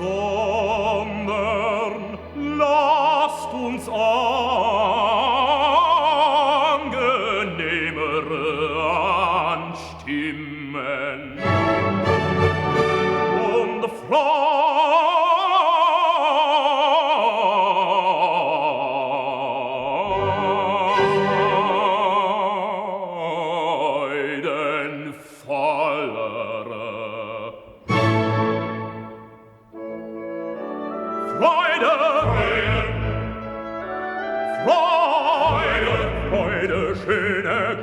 sondern lasst uns angenehmere anstimmen und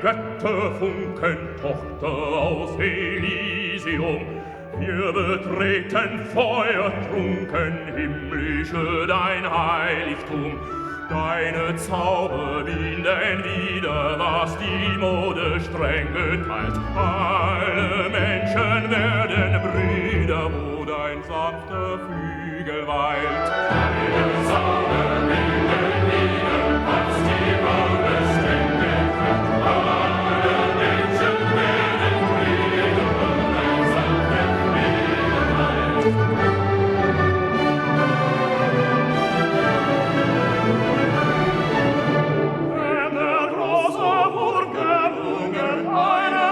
Götterfunkentochter aus Elysium, wir betreten feuertrunken himmlische dein Heiligtum. Deine Zauber binden wieder, was die Mode streng geteilt. Alle Menschen werden Brüder, wo dein sanfter Flügel weilt. Deine Zauber binden wieder, was die Mode streng geteilt. Alle Menschen werden Brüder, wo dein sanfter Flügel weilt.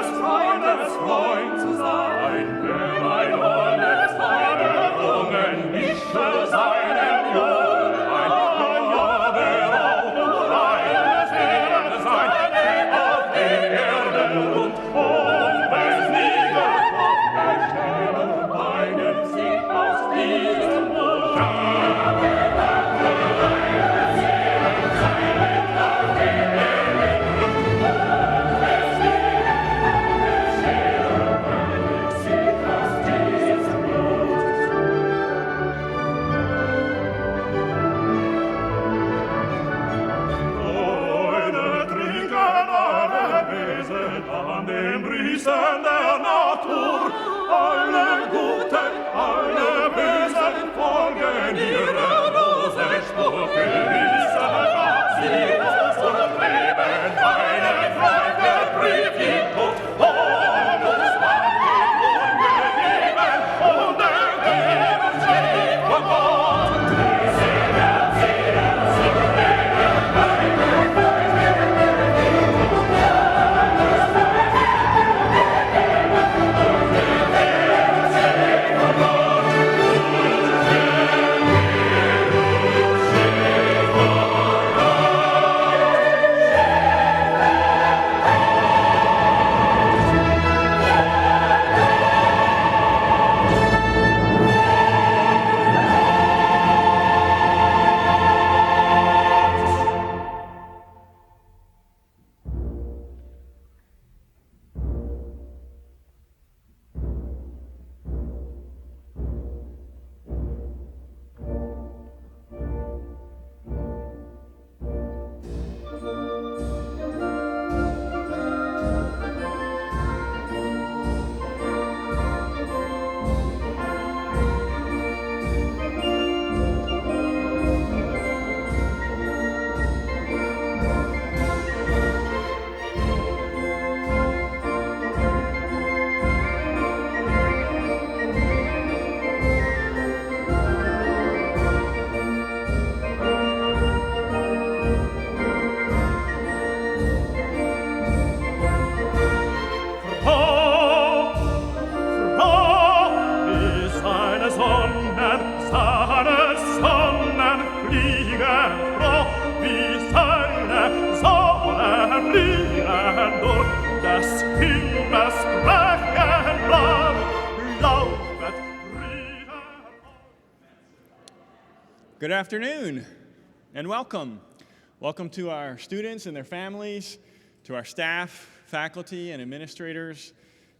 Good afternoon and welcome. Welcome to our students and their families, to our staff, faculty, and administrators,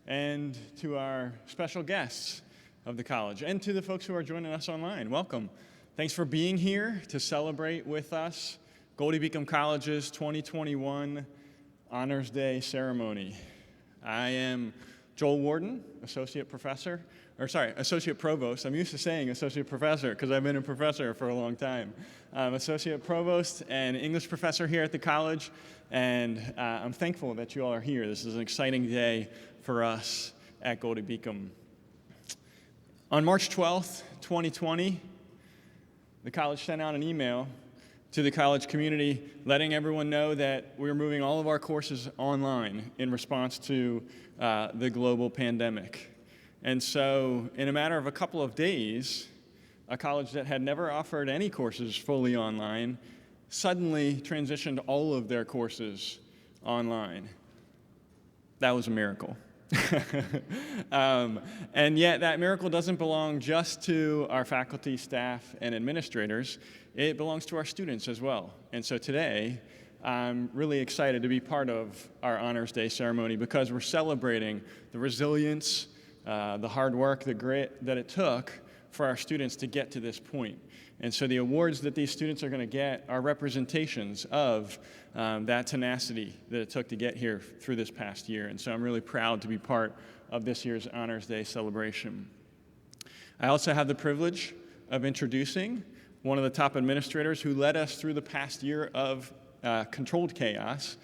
and to our special guests of the college, and to the folks who are joining us online. Welcome. Thanks for being here to celebrate with us Goldey-Beacom College's 2021 Honors Day ceremony. I am Joel Warden, Associate Provost. I'm used to saying Associate Professor because I've been a professor for a long time. I'm Associate Provost and English Professor here at the college, and I'm thankful that you all are here. This is an exciting day for us at Goldey-Beacom. On March 12th, 2020, the college sent out an email to the college community letting everyone know that we were moving all of our courses online in response to the global pandemic. And so in a matter of a couple of days, a college that had never offered any courses fully online suddenly transitioned all of their courses online. That was a miracle. And yet that miracle doesn't belong just to our faculty, staff, and administrators. It belongs to our students as well. And so today, I'm really excited to be part of our Honors Day ceremony because we're celebrating the resilience, the hard work, the grit that it took for our students to get to this point. And so the awards that these students are going to get are representations of that tenacity that it took to get here through this past year. And so I'm really proud to be part of this year's Honors Day celebration. I also have the privilege of introducing one of the top administrators who led us through the past year of controlled chaos.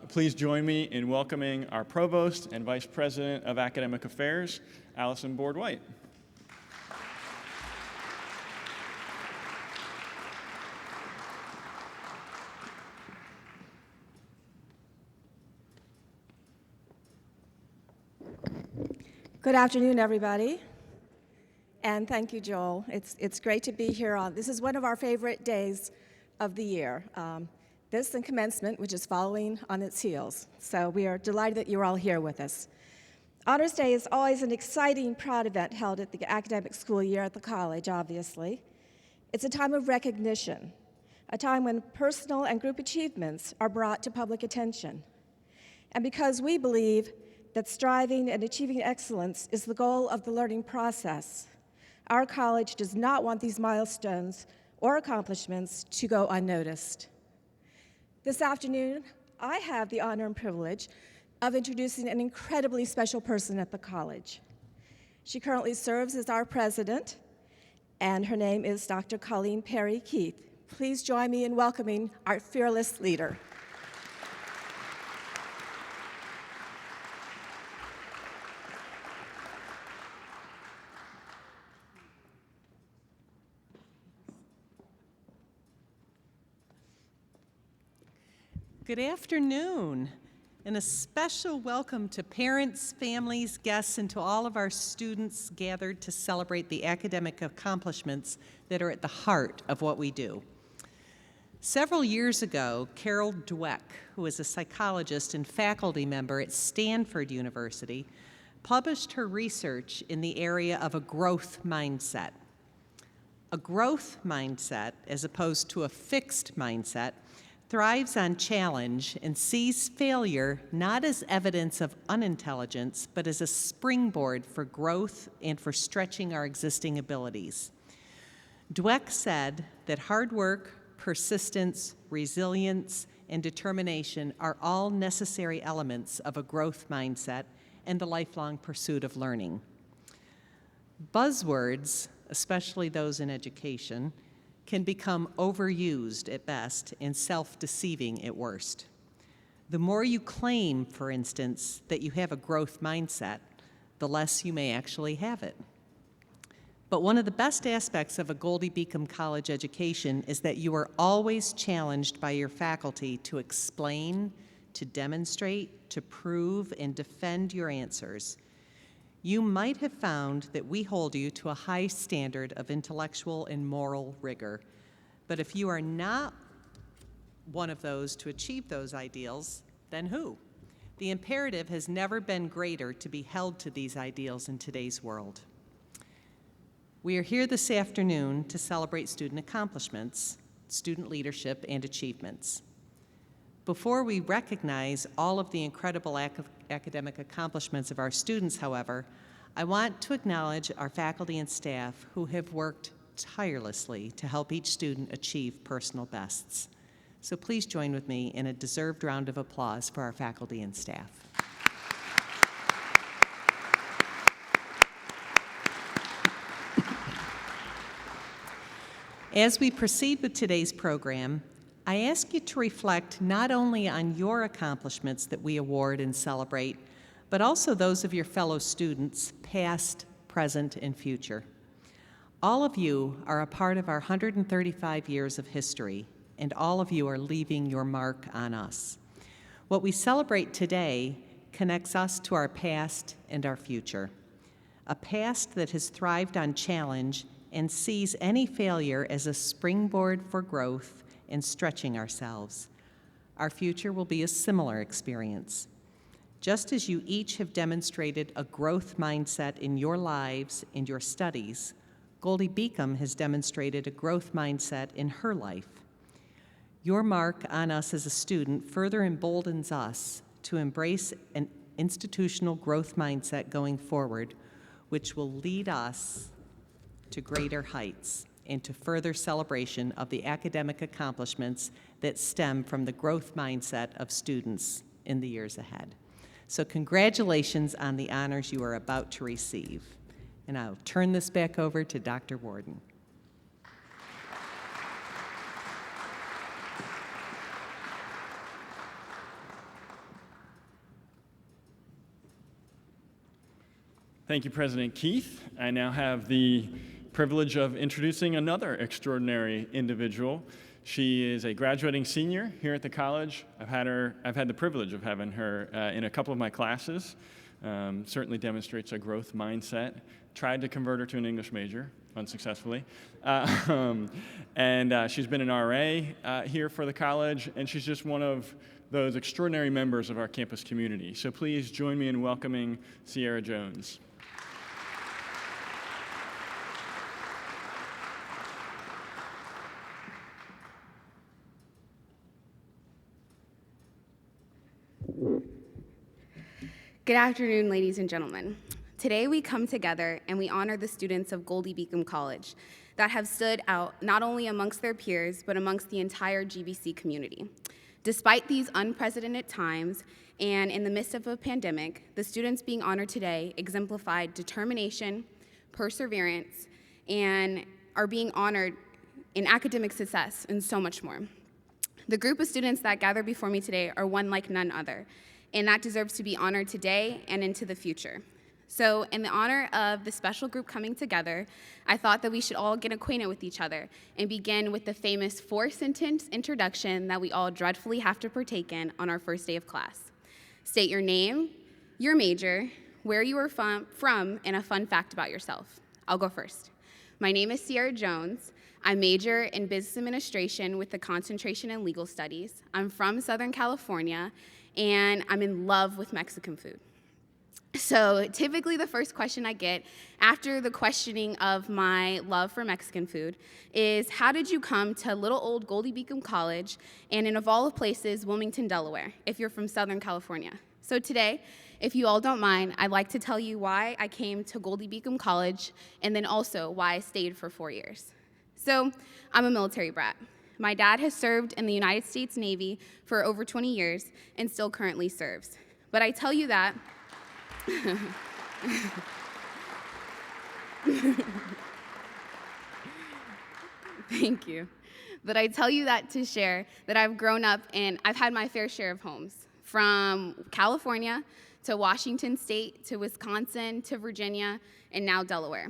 Please join me in welcoming our Provost and Vice President of Academic Affairs, Allison Board-White. Good afternoon, everybody. And thank you, Joel. It's great to be here. This is one of our favorite days of the year. This and commencement, which is following on its heels. So we are delighted that you're all here with us. Honors Day is always an exciting, proud event held at the academic school year at the college, obviously. It's a time of recognition, a time when personal and group achievements are brought to public attention. And because we believe that striving and achieving excellence is the goal of the learning process, our college does not want these milestones or accomplishments to go unnoticed. This afternoon, I have the honor and privilege of introducing an incredibly special person at the college. She currently serves as our president, and her name is Dr. Colleen Perry Keith. Please join me in welcoming our fearless leader. Good afternoon, and a special welcome to parents, families, guests, and to all of our students gathered to celebrate the academic accomplishments that are at the heart of what we do. Several years ago, Carol Dweck, who is a psychologist and faculty member at Stanford University, published her research in the area of a growth mindset. A growth mindset, as opposed to a fixed mindset, thrives on challenge and sees failure not as evidence of unintelligence, but as a springboard for growth and for stretching our existing abilities. Dweck said that hard work, persistence, resilience, and determination are all necessary elements of a growth mindset and the lifelong pursuit of learning. Buzzwords, especially those in education, can become overused at best and self-deceiving at worst. The more you claim, for instance, that you have a growth mindset, the less you may actually have it. But one of the best aspects of a Goldey-Beacom college education is that you are always challenged by your faculty to explain, to demonstrate, to prove, and defend your answers. You might have found that we hold you to a high standard of intellectual and moral rigor. But if you are not one of those to achieve those ideals, then who? The imperative has never been greater to be held to these ideals in today's world. We are here this afternoon to celebrate student accomplishments, student leadership, and achievements. Before we recognize all of the incredible academic accomplishments of our students, however, I want to acknowledge our faculty and staff who have worked tirelessly to help each student achieve personal bests. So please join with me in a deserved round of applause for our faculty and staff. As we proceed with today's program, I ask you to reflect not only on your accomplishments that we award and celebrate, but also those of your fellow students, past, present, and future. All of you are a part of our 135 years of history, and all of you are leaving your mark on us. What we celebrate today connects us to our past and our future, a past that has thrived on challenge and sees any failure as a springboard for growth and stretching ourselves. Our future will be a similar experience. Just as you each have demonstrated a growth mindset in your lives and your studies, Goldey-Beacom has demonstrated a growth mindset in her life. Your mark on us as a student further emboldens us to embrace an institutional growth mindset going forward, which will lead us to greater heights and to further celebration of the academic accomplishments that stem from the growth mindset of students in the years ahead. So congratulations on the honors you are about to receive. And I'll turn this back over to Dr. Warden. Thank you, President Keith. I now have the privilege of introducing another extraordinary individual. She is a graduating senior here at the college. I've had the privilege of having her in a couple of my classes. Certainly demonstrates a growth mindset. Tried to convert her to an English major, unsuccessfully. And she's been an RA here for the college, and she's just one of those extraordinary members of our campus community. So please join me in welcoming Sierra Jones. Good afternoon, ladies and gentlemen. Today we come together and we honor the students of Goldey-Beacom College that have stood out not only amongst their peers, but amongst the entire GBC community. Despite these unprecedented times and in the midst of a pandemic, the students being honored today exemplified determination, perseverance, and are being honored in academic success and so much more. The group of students that gather before me today are one like none other, and that deserves to be honored today and into the future. So in the honor of the special group coming together, I thought that we should all get acquainted with each other and begin with the famous 4-sentence introduction that we all dreadfully have to partake in on our first day of class. State your name, your major, where you are from, and a fun fact about yourself. I'll go first. My name is Sierra Jones. I major in business administration with a concentration in legal studies. I'm from Southern California, and I'm in love with Mexican food. So typically the first question I get after the questioning of my love for Mexican food is, how did you come to little old Goldey-Beacom College and in of all of places, Wilmington, Delaware, if you're from Southern California? So today, if you all don't mind, I'd like to tell you why I came to Goldey-Beacom College and then also why I stayed for 4 years. So I'm a military brat. My dad has served in the United States Navy for over 20 years and still currently serves. But I tell you that Thank you. But I tell you that to share that I've grown up and I've had my fair share of homes, from California to Washington State to Wisconsin to Virginia and now Delaware.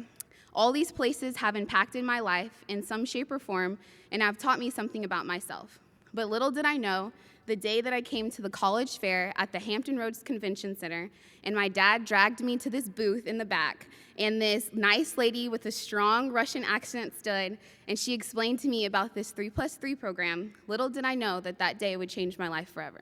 All these places have impacted my life in some shape or form and have taught me something about myself. But little did I know, the day that I came to the college fair at the Hampton Roads Convention Center, and my dad dragged me to this booth in the back, and this nice lady with a strong Russian accent stood, and she explained to me about this 3+3 program. Little did I know that that day would change my life forever.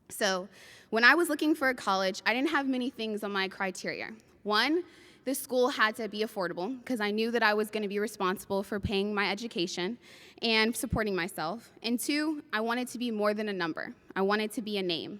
So when I was looking for a college, I didn't have many things on my criteria. One, the school had to be affordable because I knew that I was going to be responsible for paying my education and supporting myself. And two, I wanted to be more than a number. I wanted to be a name.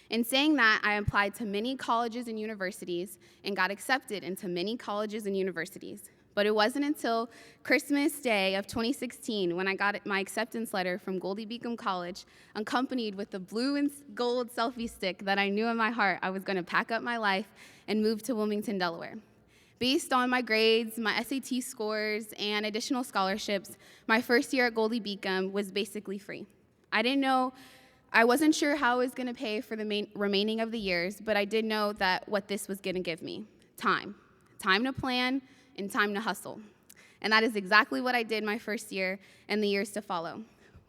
In saying that, I applied to many colleges and universities and got accepted into many colleges and universities. But it wasn't until Christmas Day of 2016 when I got my acceptance letter from Goldey-Beacom College, accompanied with the blue and gold selfie stick, that I knew in my heart I was going to pack up my life and move to Wilmington, Delaware. Based on my grades, my SAT scores, and additional scholarships, my first year at Goldey-Beacom was basically free. I wasn't sure how I was going to pay for the remaining of the years, but I did know that what this was going to give me: time time to plan, and time to hustle. And that is exactly what I did my first year and the years to follow.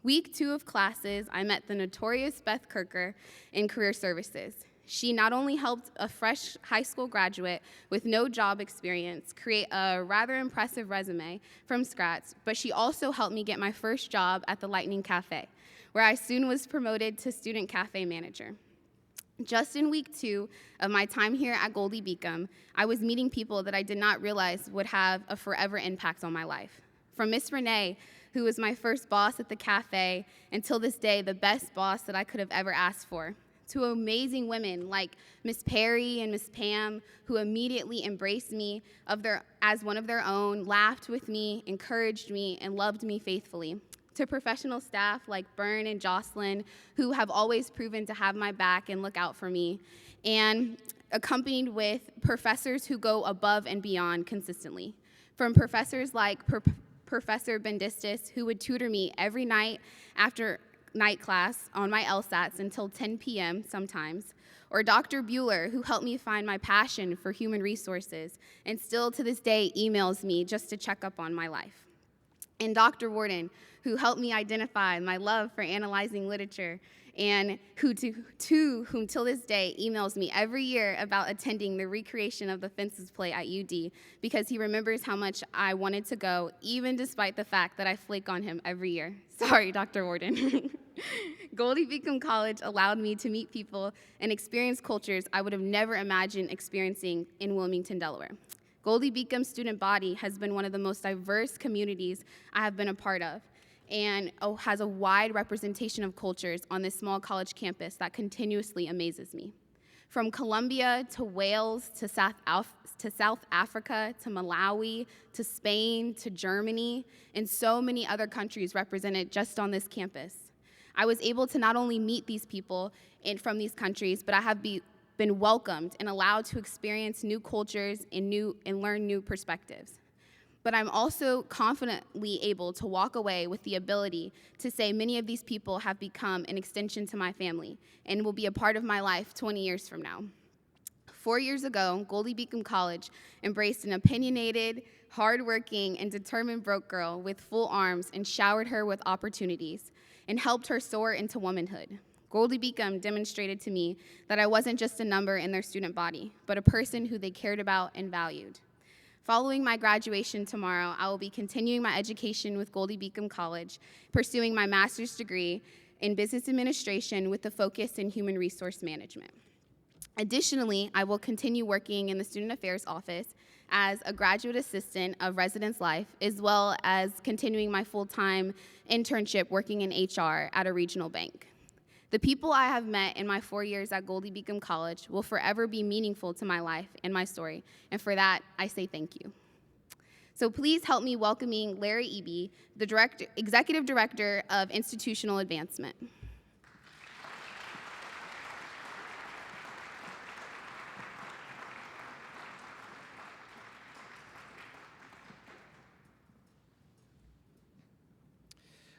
Week 2 of classes, I met the notorious Beth Kirker in Career Services. She not only helped a fresh high school graduate with no job experience create a rather impressive resume from scratch, but she also helped me get my first job at the Lightning Cafe, where I soon was promoted to student cafe manager. Just in week 2 of my time here at Goldey-Beacom, I was meeting people that I did not realize would have a forever impact on my life. From Miss Renee, who was my first boss at the cafe, until this day, the best boss that I could have ever asked for, to amazing women like Miss Perry and Miss Pam, who immediately embraced me as one of their own, laughed with me, encouraged me, and loved me faithfully. To professional staff like Byrne and Jocelyn, who have always proven to have my back and look out for me, and accompanied with professors who go above and beyond consistently. From professors like Professor Bendistis, who would tutor me every night after night class on my LSATs until 10 p.m. sometimes, or Dr. Bueller, who helped me find my passion for human resources and still to this day emails me just to check up on my life. And Dr. Warden, who helped me identify my love for analyzing literature, and whom till this day emails me every year about attending the recreation of the Fences play at UD because he remembers how much I wanted to go, even despite the fact that I flake on him every year. Sorry, Dr. Warden. Goldey-Beacom College allowed me to meet people and experience cultures I would have never imagined experiencing in Wilmington, Delaware. Goldey-Beacom student body has been one of the most diverse communities I have been a part of, and has a wide representation of cultures on this small college campus that continuously amazes me. From Colombia to Wales to South Africa to Malawi to Spain to Germany and so many other countries represented just on this campus. I was able to not only meet these people from these countries, but I have been welcomed and allowed to experience new cultures and learn new perspectives. But I'm also confidently able to walk away with the ability to say many of these people have become an extension to my family and will be a part of my life 20 years from now. 4 years ago, Goldey-Beacom College embraced an opinionated, hardworking, and determined broke girl with full arms and showered her with opportunities and helped her soar into womanhood. Goldey-Beacom demonstrated to me that I wasn't just a number in their student body, but a person who they cared about and valued. Following my graduation tomorrow, I will be continuing my education with Goldey-Beacom College, pursuing my master's degree in business administration with a focus in human resource management. Additionally, I will continue working in the student affairs office as a graduate assistant of residence life, as well as continuing my full-time internship working in HR at a regional bank. The people I have met in my 4 years at Goldey-Beacom College will forever be meaningful to my life and my story, and for that, I say thank you. So please help me welcoming Larry Eby, the Executive Director of Institutional Advancement.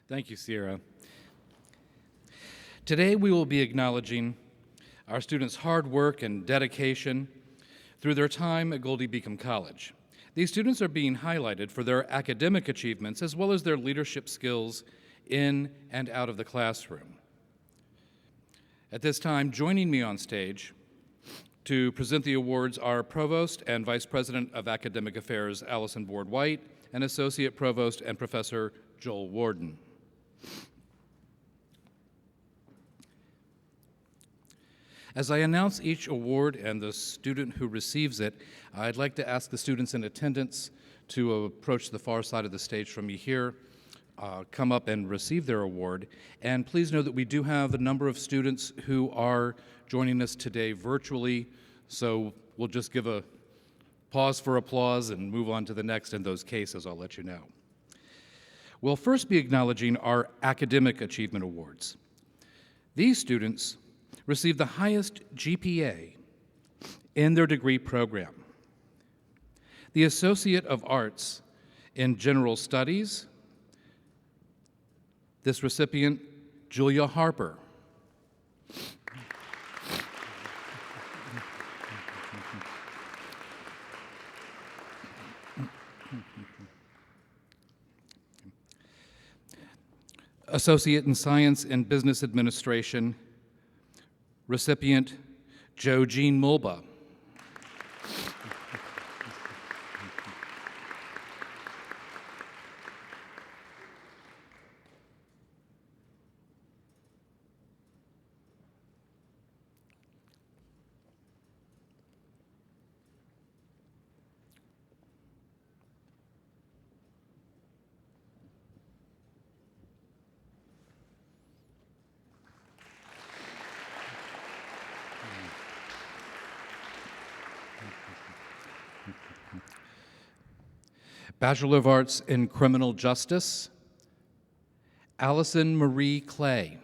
Thank you, Sierra. Today we will be acknowledging our students' hard work and dedication through their time at Goldey-Beacom College. These students are being highlighted for their academic achievements as well as their leadership skills in and out of the classroom. At this time, joining me on stage to present the awards are Provost and Vice President of Academic Affairs Allison Board-White and Associate Provost and Professor Joel Warden. As I announce each award and the student who receives it, I'd like to ask the students in attendance to approach the far side of the stage from me here, come up and receive their award. And please know that we do have a number of students who are joining us today virtually, so we'll just give a pause for applause and move on to the next in those cases, I'll let you know. We'll first be acknowledging our Academic Achievement Awards. These students received the highest GPA in their degree program. The Associate of Arts in General Studies, this recipient, Julia Harper. Associate in Science and Business Administration, recipient Joe Jean Mulba. Bachelor of Arts in Criminal Justice, Allison Marie Clay.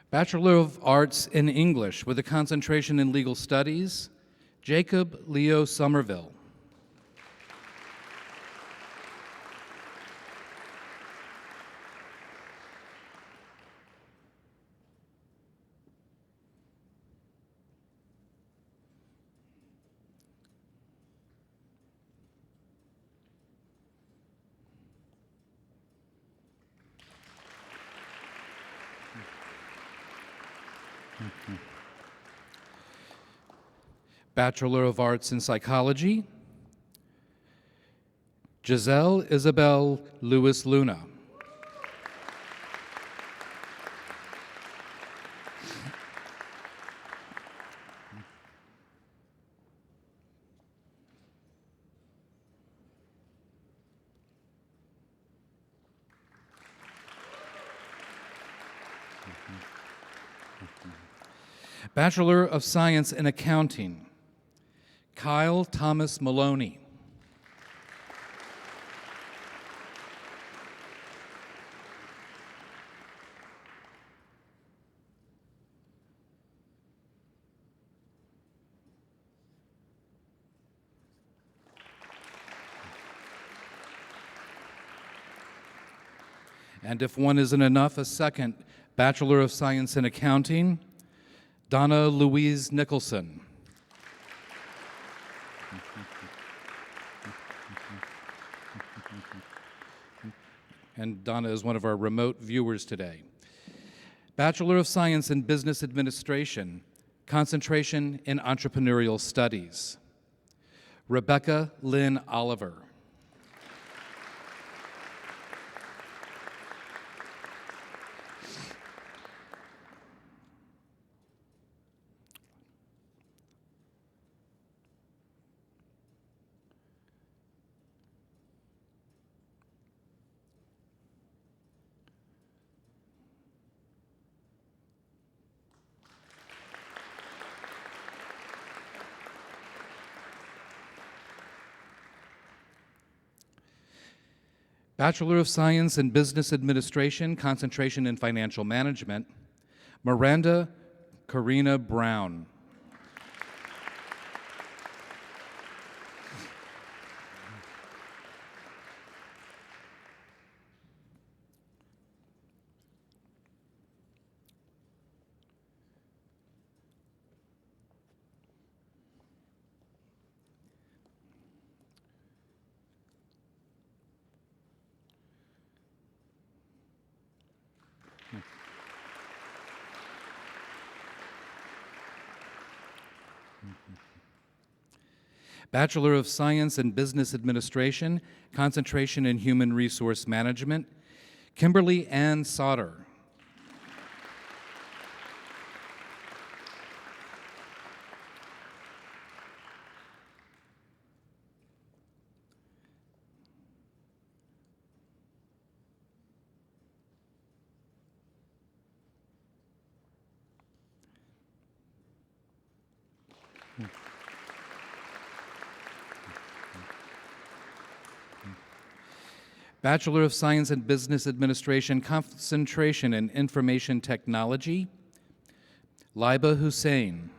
Bachelor of Arts in English with a concentration in Legal Studies, Jacob Leo Somerville. Bachelor of Arts in Psychology, Giselle Isabel Lewis Luna. Bachelor of Science in Accounting, Kyle Thomas Maloney. And if one isn't enough, a second Bachelor of Science in Accounting, Donna Louise Nicholson. And Donna is one of our remote viewers today. Bachelor of Science in Business Administration, concentration in Entrepreneurial Studies, Rebecca Lynn Oliver. Bachelor of Science in Business Administration, concentration in Financial Management, Miranda Karina Brown. Bachelor of Science in Business Administration, concentration in Human Resource Management, Kimberly Ann Sauter. Bachelor of Science in Business Administration, concentration in Information Technology, Laiba Hussein.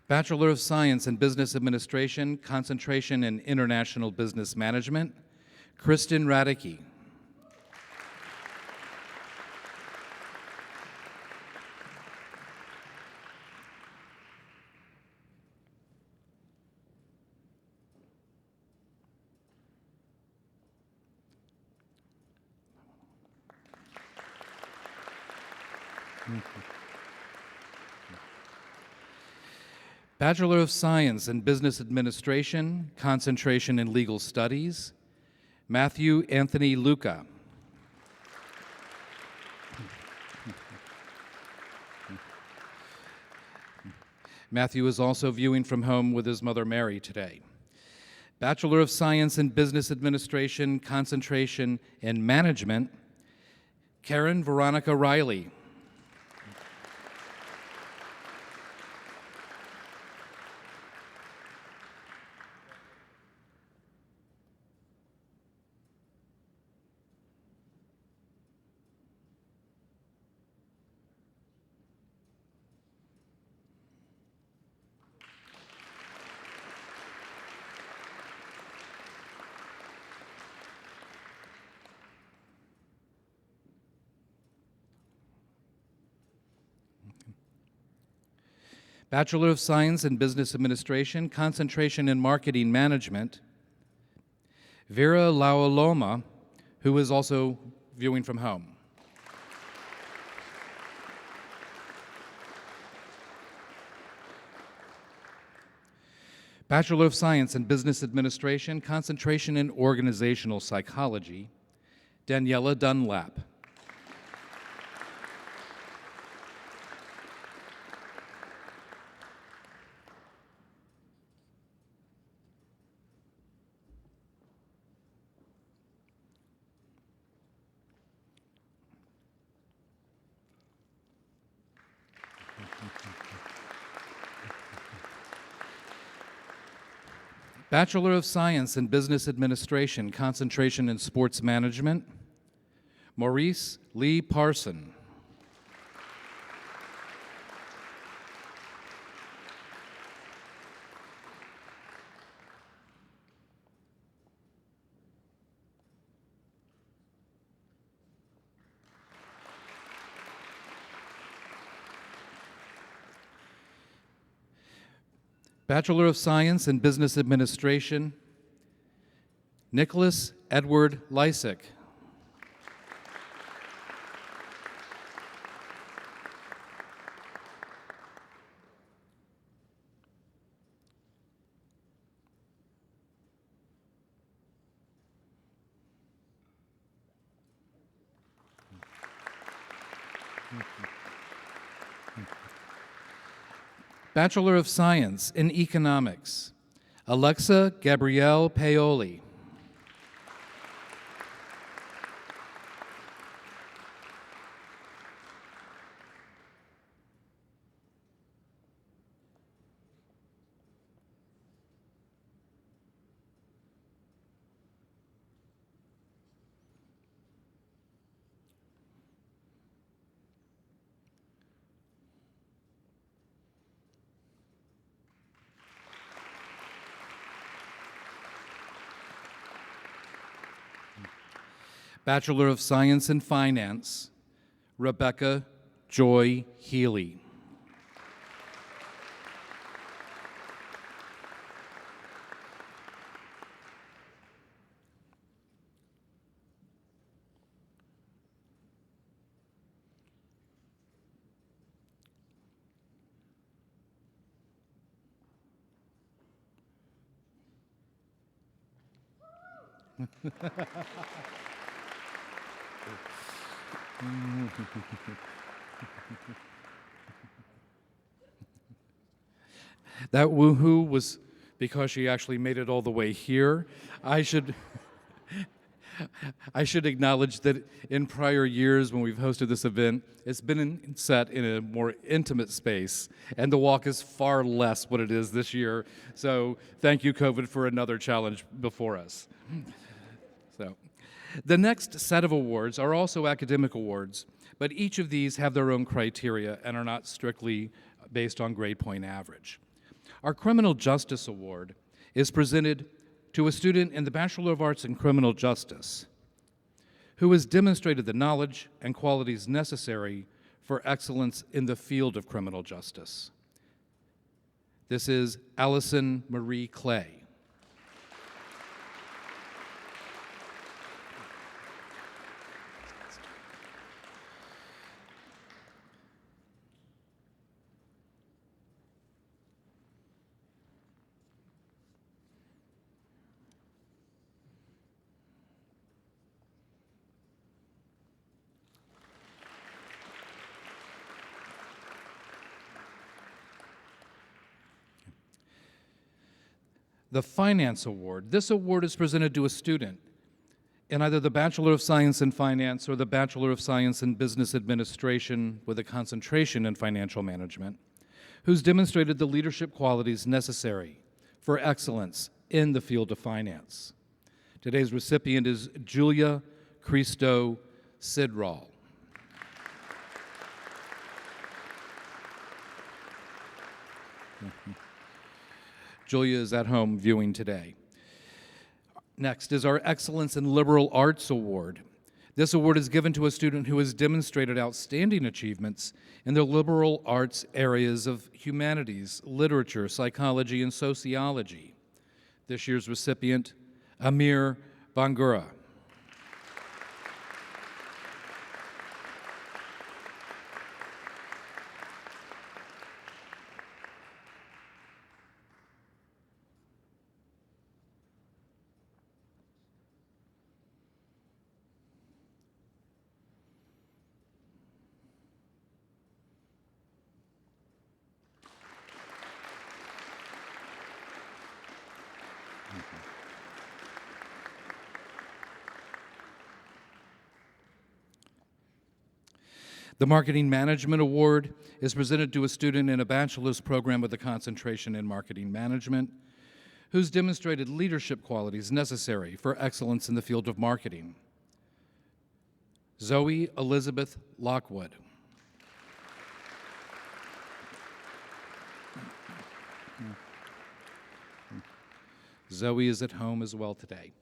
Bachelor of Science in Business Administration, concentration in International Business Management, Kristen Radicke. Bachelor of Science in Business Administration, concentration in Legal Studies, Matthew Anthony Luca. Matthew is also viewing from home with his mother Mary today. Bachelor of Science in Business Administration, concentration in Management, Karen Veronica Riley. Bachelor of Science in Business Administration, concentration in Marketing Management, Vera Laualoma, who is also viewing from home. Bachelor of Science in Business Administration, concentration in Organizational Psychology, Daniela Dunlap. Bachelor of Science in Business Administration, concentration in Sports Management, Maurice Lee Parson. Bachelor of Science in Business Administration, Nicholas Edward Lysick. Bachelor of Science in Economics, Alexa Gabrielle Paoli. Bachelor of Science in Finance, Rebecca Joy Healy. That woohoo was because she actually made it all the way here. I should acknowledge that in prior years when we've hosted this event, it's been set in a more intimate space, and the walk is far less what it is this year. So thank you, COVID, for another challenge before us. So, the next set of awards are also academic awards, but each of these have their own criteria and are not strictly based on grade point average. Our Criminal Justice Award is presented to a student in the Bachelor of Arts in Criminal Justice who has demonstrated the knowledge and qualities necessary for excellence in the field of criminal justice. This is Allison Marie Clay. The Finance Award. This award is presented to a student in either the Bachelor of Science in Finance or the Bachelor of Science in Business Administration with a concentration in financial management, who's demonstrated the leadership qualities necessary for excellence in the field of finance. Today's recipient is Julia Christo Sidral. Julia is at home viewing today. Next is our Excellence in Liberal Arts Award. This award is given to a student who has demonstrated outstanding achievements in the liberal arts areas of humanities, literature, psychology, and sociology. This year's recipient, Amir Bangura. The Marketing Management Award is presented to a student in a bachelor's program with a concentration in marketing management who's demonstrated leadership qualities necessary for excellence in the field of marketing. Zoe Elizabeth Lockwood. Zoe is at home as well today.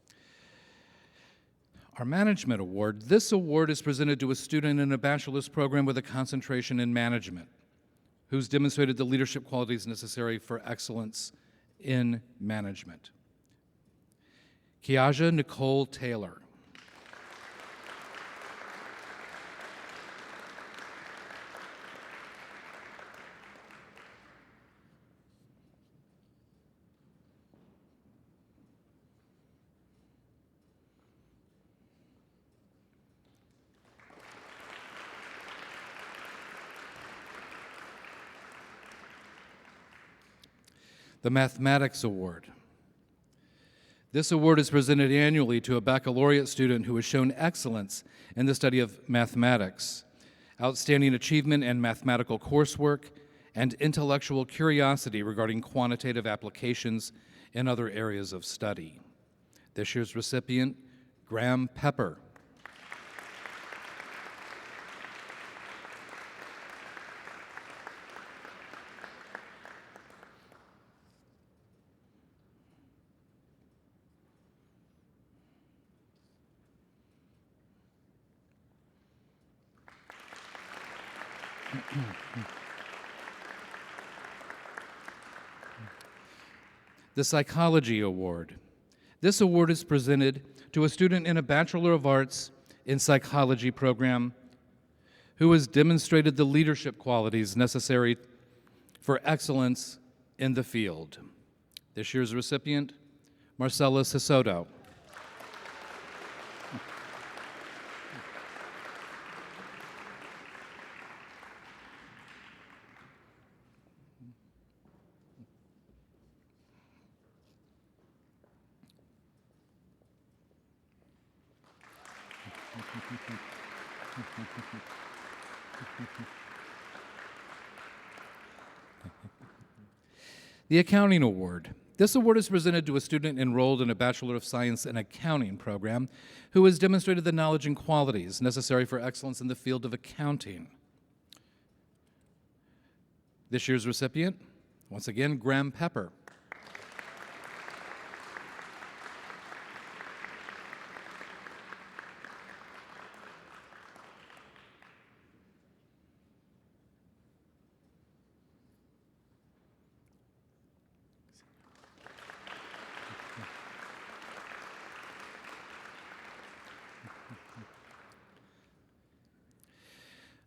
Our Management Award. This award is presented to a student in a bachelor's program with a concentration in management who's demonstrated the leadership qualities necessary for excellence in management. Kiaja Nicole Taylor. The Mathematics Award. This award is presented annually to a baccalaureate student who has shown excellence in the study of mathematics, outstanding achievement in mathematical coursework, and intellectual curiosity regarding quantitative applications in other areas of study. This year's recipient, Graham Pepper. The Psychology Award. This award is presented to a student in a Bachelor of Arts in Psychology program who has demonstrated the leadership qualities necessary for excellence in the field. This year's recipient, Marcella Sissoto. The Accounting Award. This award is presented to a student enrolled in a Bachelor of Science in Accounting program who has demonstrated the knowledge and qualities necessary for excellence in the field of accounting. This year's recipient, once again, Graham Pepper.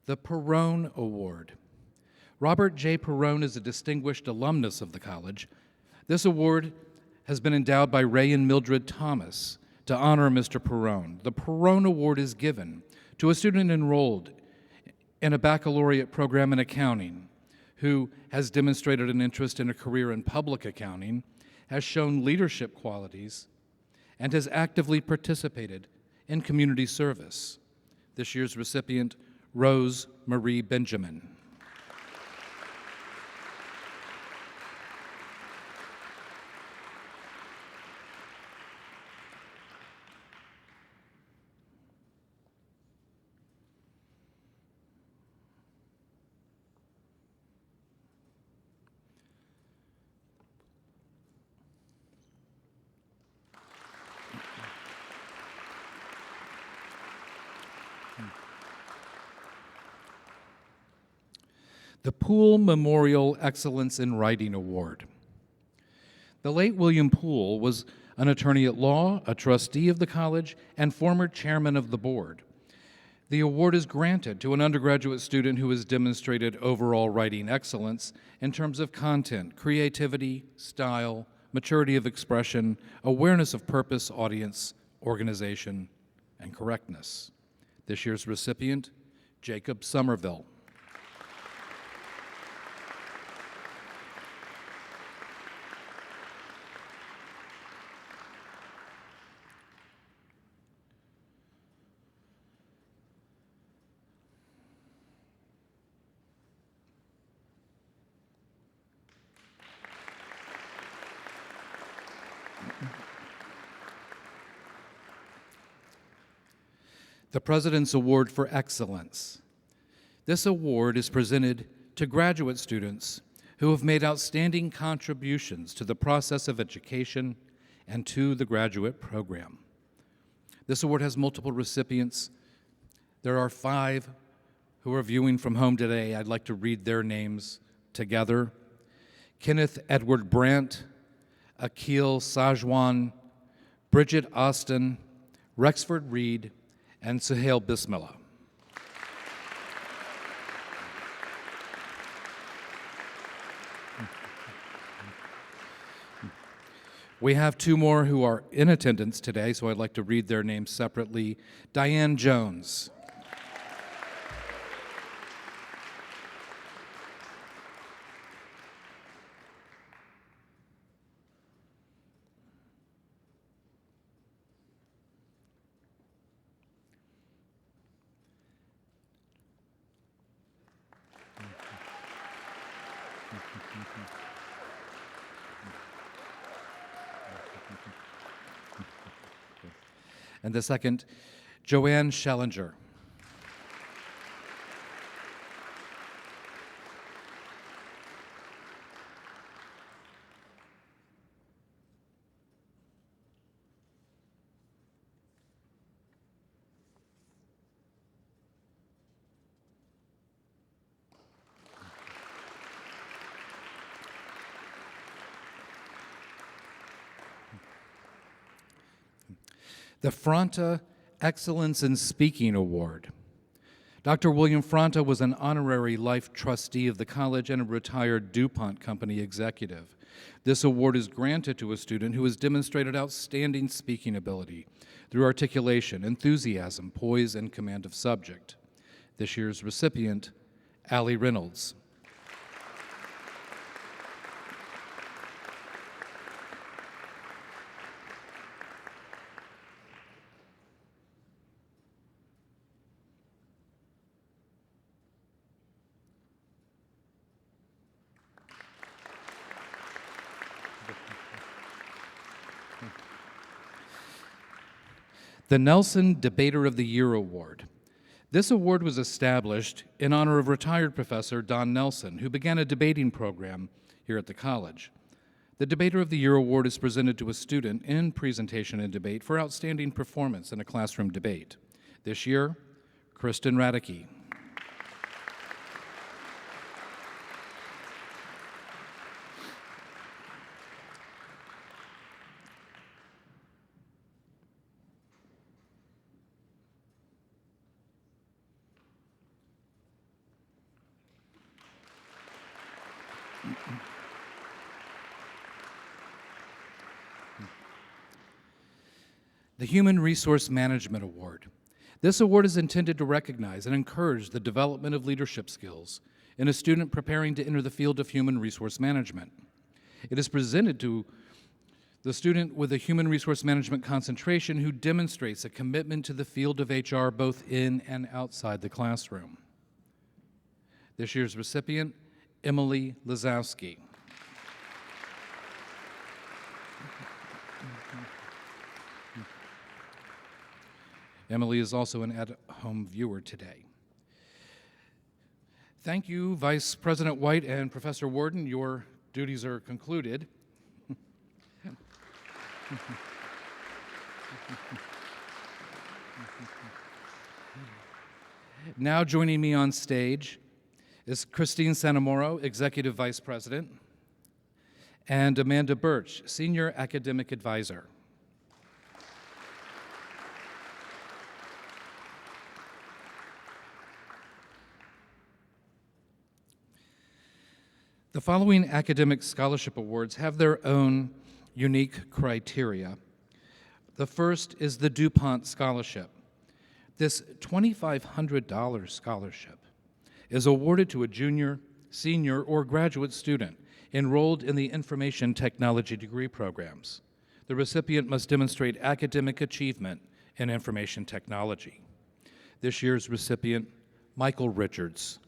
The Perrone Award. Robert J. Perrone is a distinguished alumnus of the college. This award has been endowed by Ray and Mildred Thomas to honor Mr. Perrone. The Perrone Award is given to a student enrolled in a baccalaureate program in accounting who has demonstrated an interest in a career in public accounting, has shown leadership qualities, and has actively participated in community service. This year's recipient, Rose Marie Benjamin. The Poole Memorial Excellence in Writing Award. The late William Poole was an attorney at law, a trustee of the college, and former chairman of the board. The award is granted to an undergraduate student who has demonstrated overall writing excellence in terms of content, creativity, style, maturity of expression, awareness of purpose, audience, organization, and correctness. This year's recipient, Jacob Somerville. The President's Award for Excellence. This award is presented to graduate students who have made outstanding contributions to the process of education and to the graduate program. This award has multiple recipients. There are 5 who are viewing from home today. I'd like to read their names together. Kenneth Edward Brandt, Akil Sajwan, Bridget Austin, Rexford Reed, and Suhail Bismillah. We have 2 more who are in attendance today, so I'd like to read their names separately. Diane Jones. And the second, Joanne Schellinger. The Fronta Excellence in Speaking Award. Dr. William Fronta was an honorary life trustee of the college and a retired DuPont Company executive. This award is granted to a student who has demonstrated outstanding speaking ability through articulation, enthusiasm, poise, and command of subject. This year's recipient, Allie Reynolds. the Nelson Debater of the Year Award. This award was established in honor of retired Professor Don Nelson, who began a debating program here at the college. The Debater of the Year Award is presented to a student in presentation and debate for outstanding performance in a classroom debate. This year, Kristen Radicke. The Human Resource Management Award. This award is intended to recognize and encourage the development of leadership skills in a student preparing to enter the field of human resource management. It is presented to the student with a human resource management concentration who demonstrates a commitment to the field of HR both in and outside the classroom. This year's recipient, Emily Lazowski. Emily is also an at-home viewer today. Thank you, Vice President White and Professor Warden. Your duties are concluded. Now joining me on stage is Christine Santamoro, Executive Vice President, and Amanda Birch, Senior Academic Advisor. The following academic scholarship awards have their own unique criteria. The first is the DuPont Scholarship. This $2,500 scholarship is awarded to a junior, senior, or graduate student enrolled in the information technology degree programs. The recipient must demonstrate academic achievement in information technology. This year's recipient, Michael Richards.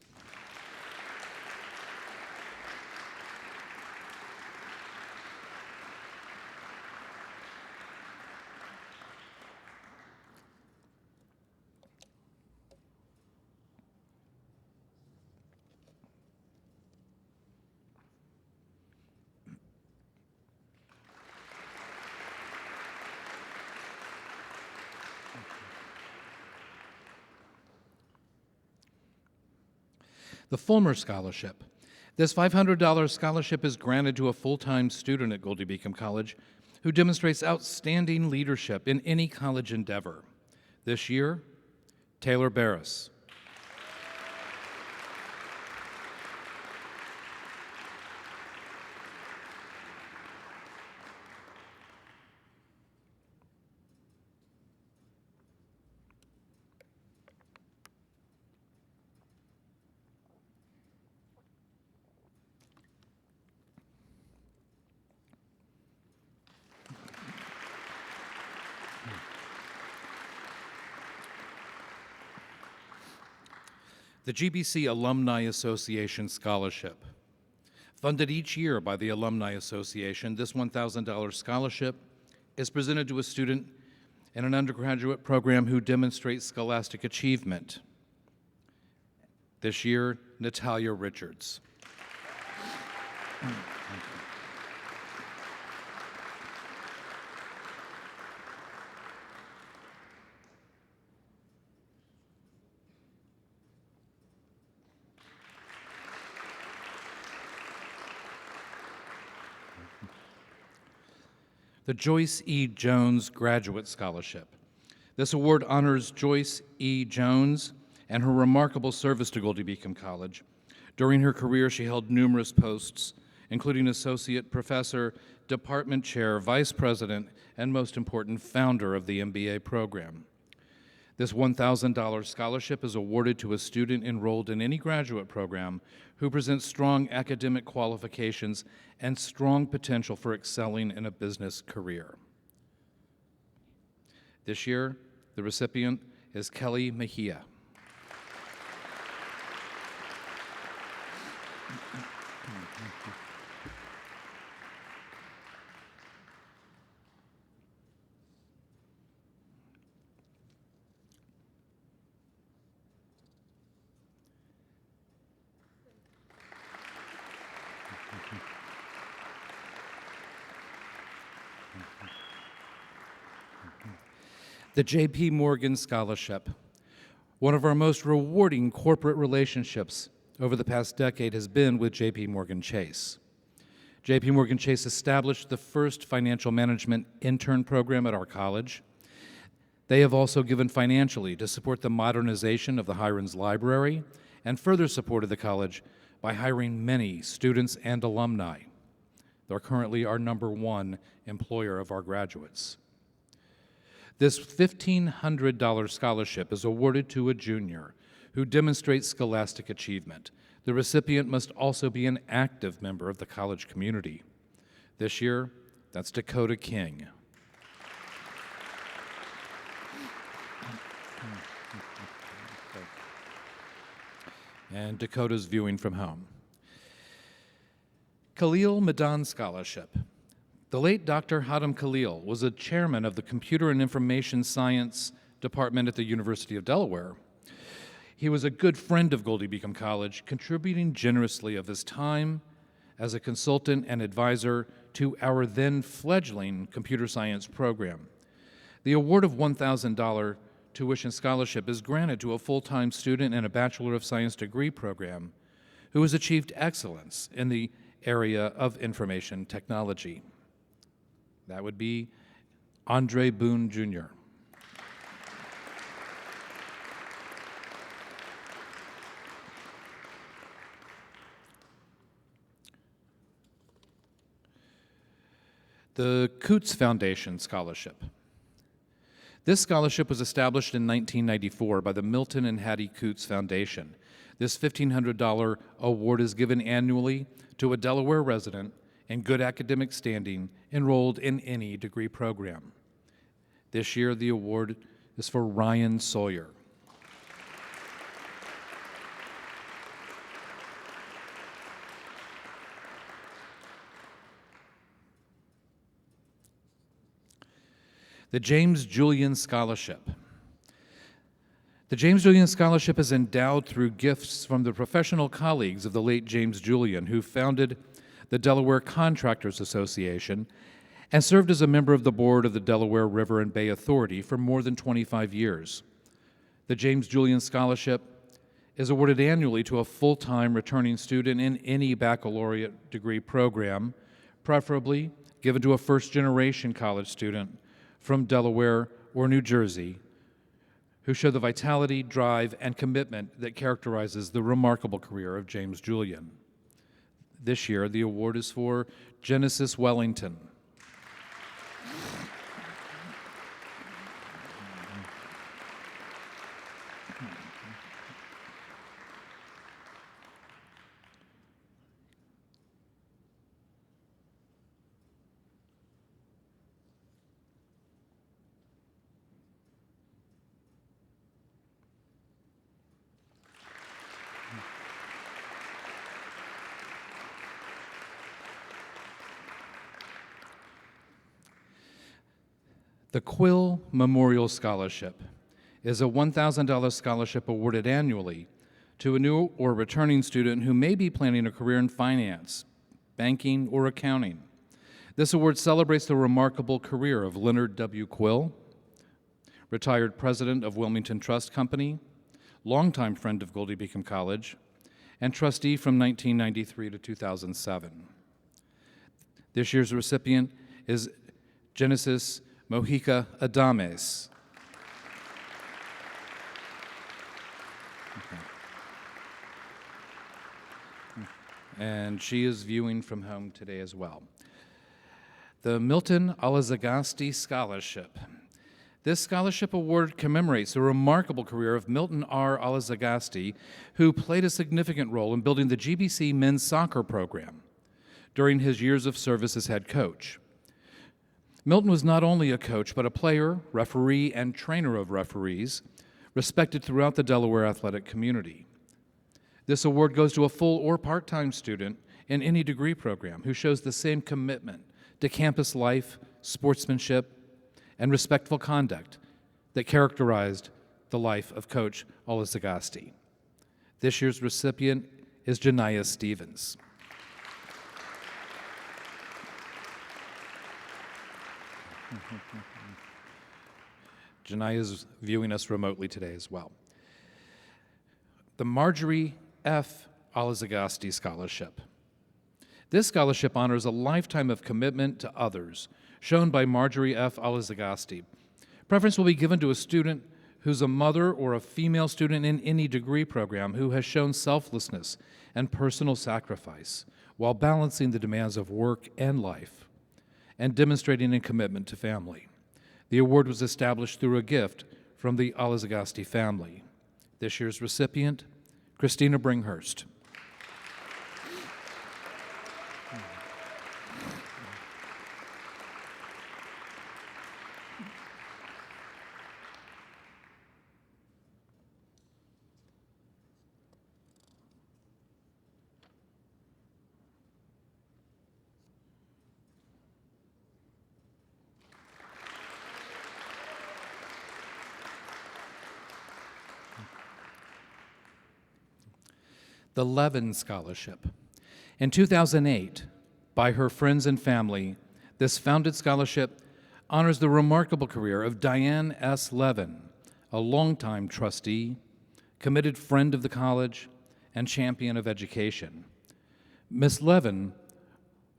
The Fulmer Scholarship. This $500 scholarship is granted to a full-time student at Goldey-Beacom College who demonstrates outstanding leadership in any college endeavor. This year, Taylor Barris. The GBC Alumni Association Scholarship. Funded each year by the Alumni Association, this $1,000 scholarship is presented to a student in an undergraduate program who demonstrates scholastic achievement. This year, Natalia Richards. The Joyce E. Jones Graduate Scholarship. This award honors Joyce E. Jones and her remarkable service to Goldey-Beacom College. During her career, she held numerous posts, including associate professor, department chair, vice president, and most important, founder of the MBA program. This $1,000 scholarship is awarded to a student enrolled in any graduate program who presents strong academic qualifications and strong potential for excelling in a business career. This year, the recipient is Kelly Mejia. The J.P. Morgan Scholarship. One of our most rewarding corporate relationships over the past decade has been with J.P. Morgan Chase. J.P. Morgan Chase established the first financial management intern program at our college. They have also given financially to support the modernization of the Hirons Library and further supported the college by hiring many students and alumni. They're currently our #1 employer of our graduates. This $1,500 scholarship is awarded to a junior who demonstrates scholastic achievement. The recipient must also be an active member of the college community. This year, that's Dakota King. And Dakota's viewing from home. Khalil Madan Scholarship. The late Dr. Hadam Khalil was a chairman of the Computer and Information Science Department at the University of Delaware. He was a good friend of Goldey-Beacom College, contributing generously of his time as a consultant and advisor to our then fledgling computer science program. The award of $1,000 tuition scholarship is granted to a full-time student in a Bachelor of Science degree program who has achieved excellence in the area of information technology. That would be Andre Boone, Jr. The Coots Foundation Scholarship. This scholarship was established in 1994 by the Milton and Hattie Coots Foundation. This $1,500 award is given annually to a Delaware resident in good academic standing enrolled in any degree program. This year, the award is for Ryan Sawyer. The James Julian Scholarship. The James Julian Scholarship is endowed through gifts from the professional colleagues of the late James Julian, who founded the Delaware Contractors Association and served as a member of the board of the Delaware River and Bay Authority for more than 25 years. The James Julian Scholarship is awarded annually to a full-time returning student in any baccalaureate degree program, preferably given to a first-generation college student from Delaware or New Jersey, who show the vitality, drive, and commitment that characterizes the remarkable career of James Julian. This year, the award is for Genesis Wellington. The Quill Memorial Scholarship is a $1,000 scholarship awarded annually to a new or returning student who may be planning a career in finance, banking, or accounting. This award celebrates the remarkable career of Leonard W. Quill, retired president of Wilmington Trust Company, longtime friend of Goldey-Beacom College, and trustee from 1993 to 2007. This year's recipient is Genesis Mojica Adames. And she is viewing from home today as well. The Milton Alazagasti Scholarship. This scholarship award commemorates the remarkable career of Milton R. Alazagasti, who played a significant role in building the GBC men's soccer program during his years of service as head coach. Milton was not only a coach, but a player, referee, and trainer of referees, respected throughout the Delaware athletic community. This award goes to a full or part-time student in any degree program who shows the same commitment to campus life, sportsmanship, and respectful conduct that characterized the life of Coach Alazagasti. This year's recipient is Janiyah Stevens. Janaya is viewing us remotely today as well. The Marjorie F. Alizagasti Scholarship. This scholarship honors a lifetime of commitment to others, shown by Marjorie F. Alizagasti. Preference will be given to a student who's a mother or a female student in any degree program who has shown selflessness and personal sacrifice while balancing the demands of work and life and demonstrating a commitment to family. The award was established through a gift from the Alizagasti family. This year's recipient, Christina Bringhurst. The Levin Scholarship. In 2008, by her friends and family, this founded scholarship honors the remarkable career of Diane S. Levin, a longtime trustee, committed friend of the college, and champion of education. Miss Levin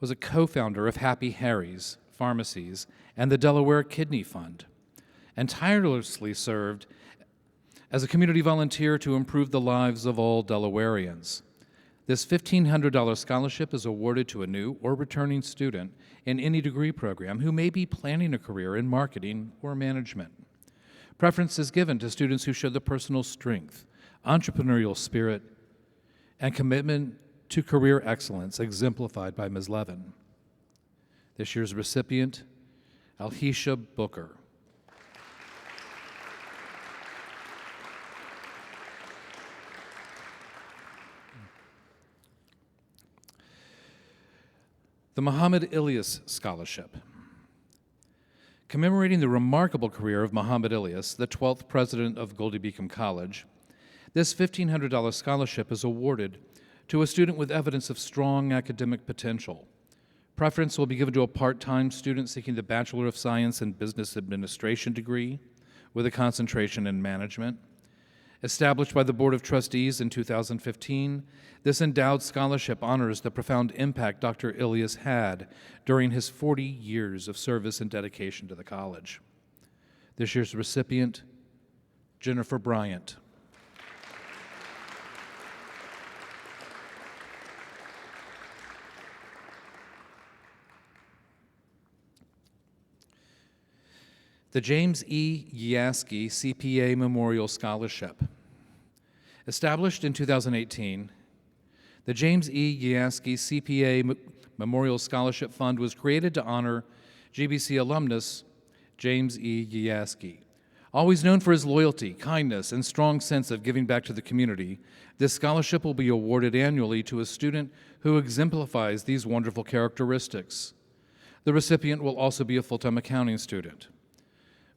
was a co-founder of Happy Harry's Pharmacies and the Delaware Kidney Fund, and tirelessly served as a community volunteer to improve the lives of all Delawareans. This $1,500 scholarship is awarded to a new or returning student in any degree program who may be planning a career in marketing or management. Preference is given to students who show the personal strength, entrepreneurial spirit, and commitment to career excellence exemplified by Ms. Levin. This year's recipient, Alhisha Booker. The Muhammad Ilyas Scholarship. Commemorating the remarkable career of Muhammad Ilyas, the 12th president of Goldey-Beacom College, this $1,500 scholarship is awarded to a student with evidence of strong academic potential. Preference will be given to a part-time student seeking the Bachelor of Science in Business Administration degree with a concentration in management. Established by the Board of Trustees in 2015, this endowed scholarship honors the profound impact Dr. Ilyas had during his 40 years of service and dedication to the college. This year's recipient, Jennifer Bryant. The James E. Yaski CPA Memorial Scholarship. Established in 2018, the James E. Yaski CPA Memorial Scholarship Fund was created to honor GBC alumnus James E. Yaski. Always known for his loyalty, kindness, and strong sense of giving back to the community, this scholarship will be awarded annually to a student who exemplifies these wonderful characteristics. The recipient will also be a full-time accounting student.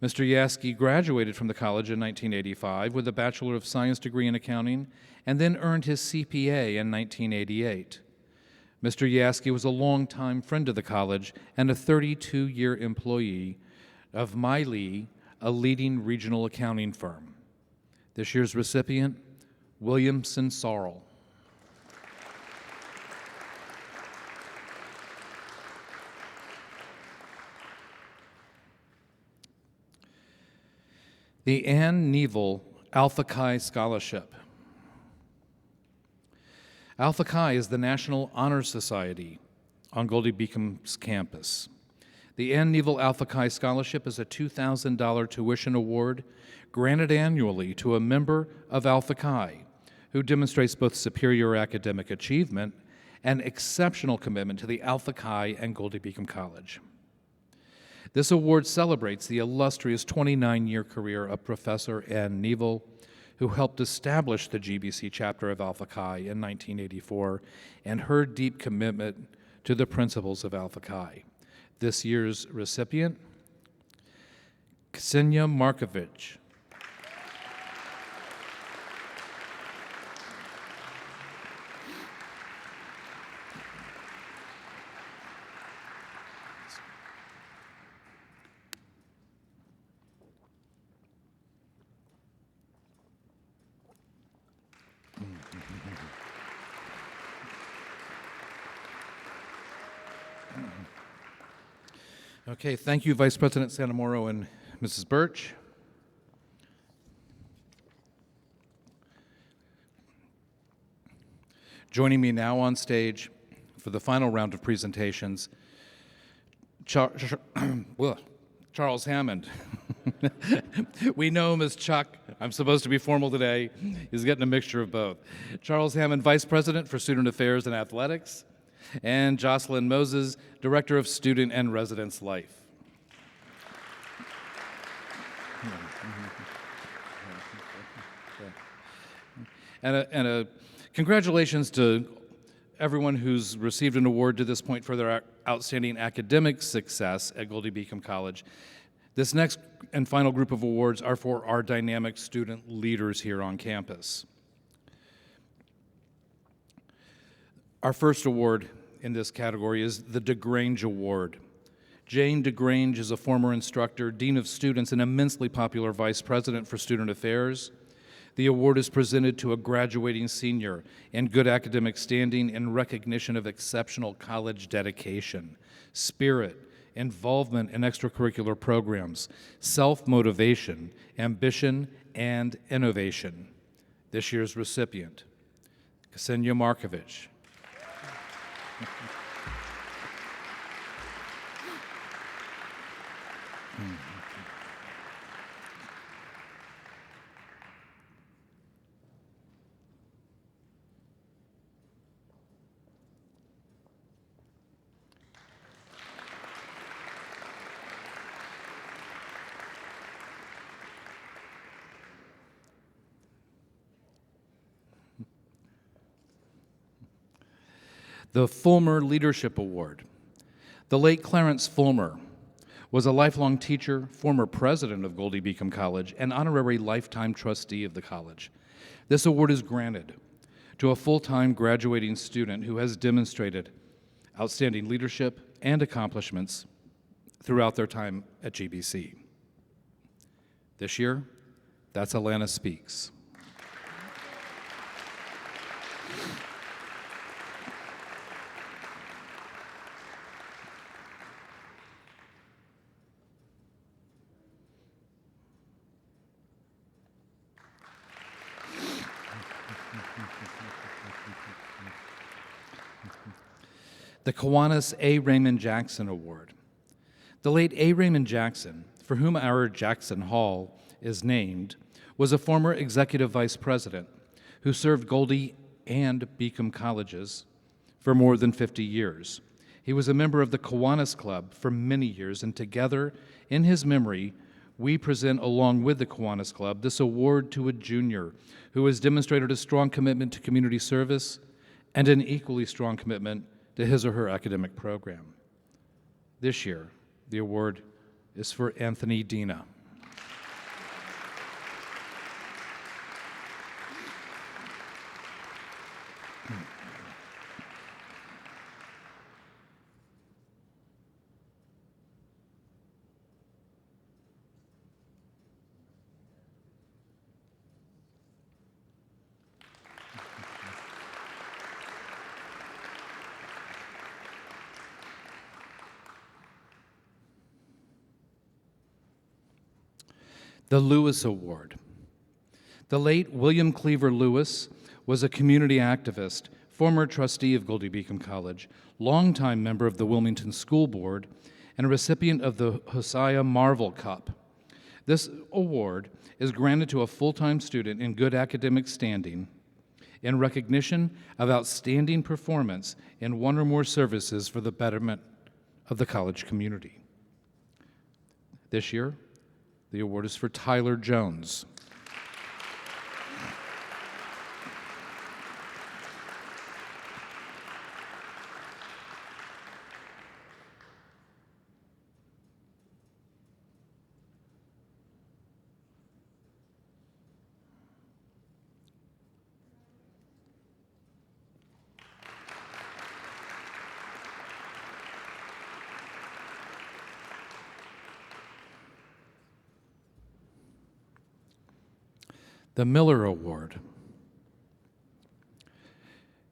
Mr. Yaski graduated from the college in 1985 with a Bachelor of Science degree in accounting and then earned his CPA in 1988. Mr. Yaski was a longtime friend of the college and a 32-year employee of Miley, a leading regional accounting firm. This year's recipient, Williamson Sarl. The Ann Neville Alpha Chi Scholarship. Alpha Chi is the National Honor Society on Goldey-Beacom's campus. The Ann Neville Alpha Chi Scholarship is a $2,000 tuition award granted annually to a member of Alpha Chi who demonstrates both superior academic achievement and exceptional commitment to the Alpha Chi and Goldey-Beacom College. This award celebrates the illustrious 29-year career of Professor Ann Neville, who helped establish the GBC chapter of Alpha Chi in 1984, and her deep commitment to the principles of Alpha Chi. This year's recipient, Ksenia Markovich. Okay, thank you, Vice President Santamoro and Mrs. Birch. Joining me now on stage for the final round of presentations, Charles Hammond. We know him as Chuck. I'm supposed to be formal today. He's getting a mixture of both. Charles Hammond, Vice President for Student Affairs and Athletics, and Jocelyn Moses, Director of Student and Residence Life. And congratulations to everyone who's received an award to this point for their outstanding academic success at Goldey-Beacom College. This next and final group of awards are for our dynamic student leaders here on campus. Our first award in this category is the DeGrange Award. Jane DeGrange is a former instructor, dean of students, and immensely popular vice president for student affairs. The award is presented to a graduating senior in good academic standing in recognition of exceptional college dedication, spirit, involvement in extracurricular programs, self-motivation, ambition, and innovation. This year's recipient, Ksenia Markovich. The Fulmer Leadership Award. The late Clarence Fulmer was a lifelong teacher, former president of Goldey-Beacom College, and honorary lifetime trustee of the college. This award is granted to a full-time graduating student who has demonstrated outstanding leadership and accomplishments throughout their time at GBC. This year, that's Alana Speaks. The Kiwanis A. Raymond Jackson Award. The late A. Raymond Jackson, for whom our Jackson Hall is named, was a former executive vice president who served Goldey and Beacom colleges for more than 50 years. He was a member of the Kiwanis Club for many years, and together, in his memory, we present, along with the Kiwanis Club, this award to a junior who has demonstrated a strong commitment to community service and an equally strong commitment to his or her academic program. This year, the award is for Anthony Dina. The Lewis Award. The late William Cleaver Lewis was a community activist, former trustee of Goldey-Beacom College, longtime member of the Wilmington School Board, and a recipient of the Hosea Marvel Cup. This award is granted to a full-time student in good academic standing in recognition of outstanding performance in one or more services for the betterment of the college community. This year, the award is for Tyler Jones. The Miller Award.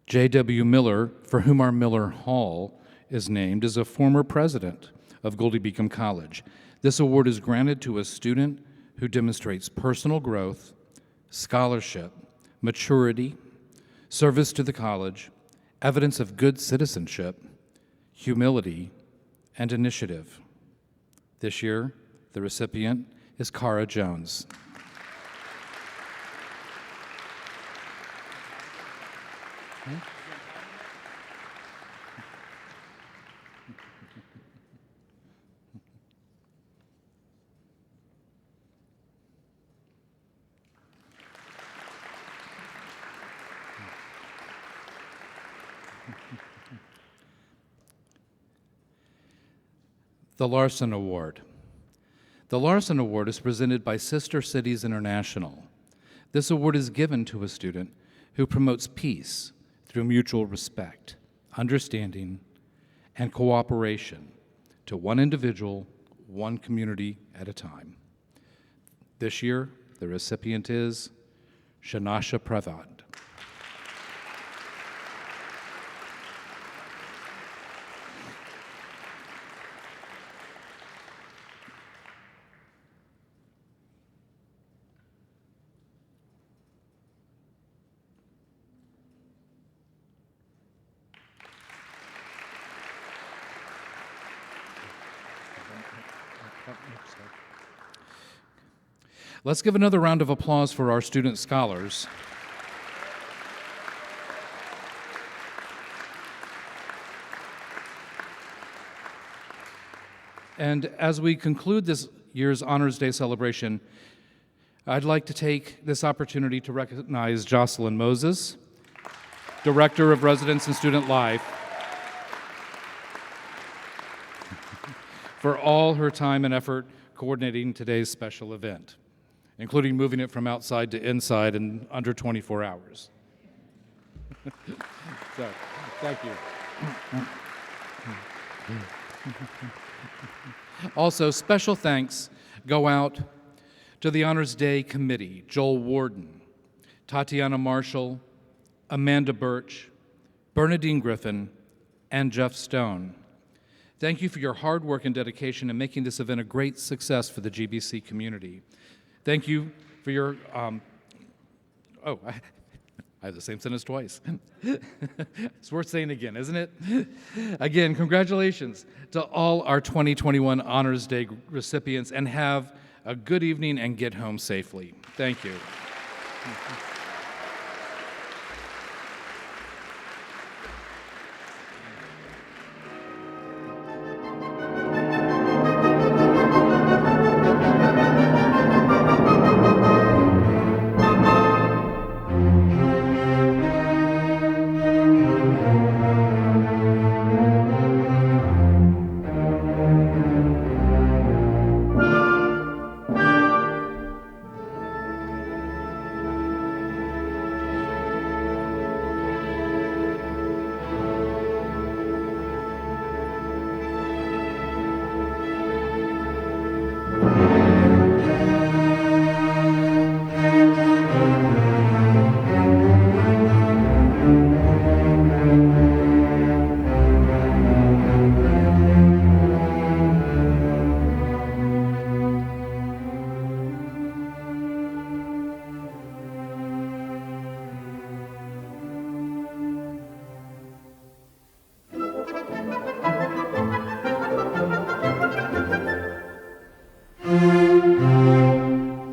J.W. Miller, for whom our Miller Hall is named is a former president of Goldey-Beacom College. This award is granted to a student who demonstrates personal growth, scholarship, maturity, service to the college, evidence of good citizenship, humility, and initiative. This year, the recipient is Cara Jones. The Larson Award. The Larson Award is presented by Sister Cities International. This award is given to a student who promotes peace through mutual respect, understanding, and cooperation to one individual, one community at a time. This year, the recipient is Shanasha Pravad. Let's give another round of applause for our student scholars. And as we conclude this year's Honors Day celebration, I'd like to take this opportunity to recognize Jocelyn Moses, Director of Residence and Student Life, for all her time and effort coordinating today's special event, including moving it from outside to inside in under 24 hours. So, thank you. Also, special thanks go out to the Honors Day Committee, Joel Warden, Tatiana Marshall, Amanda Birch, Bernadine Griffin, and Jeff Stone. Thank you for your hard work and dedication in making this event a great success for the GBC community. Thank you for your, I have the same sentence twice. It's worth saying again, isn't it? Again, congratulations to all our 2021 Honors Day recipients, and have a good evening and get home safely. Thank you.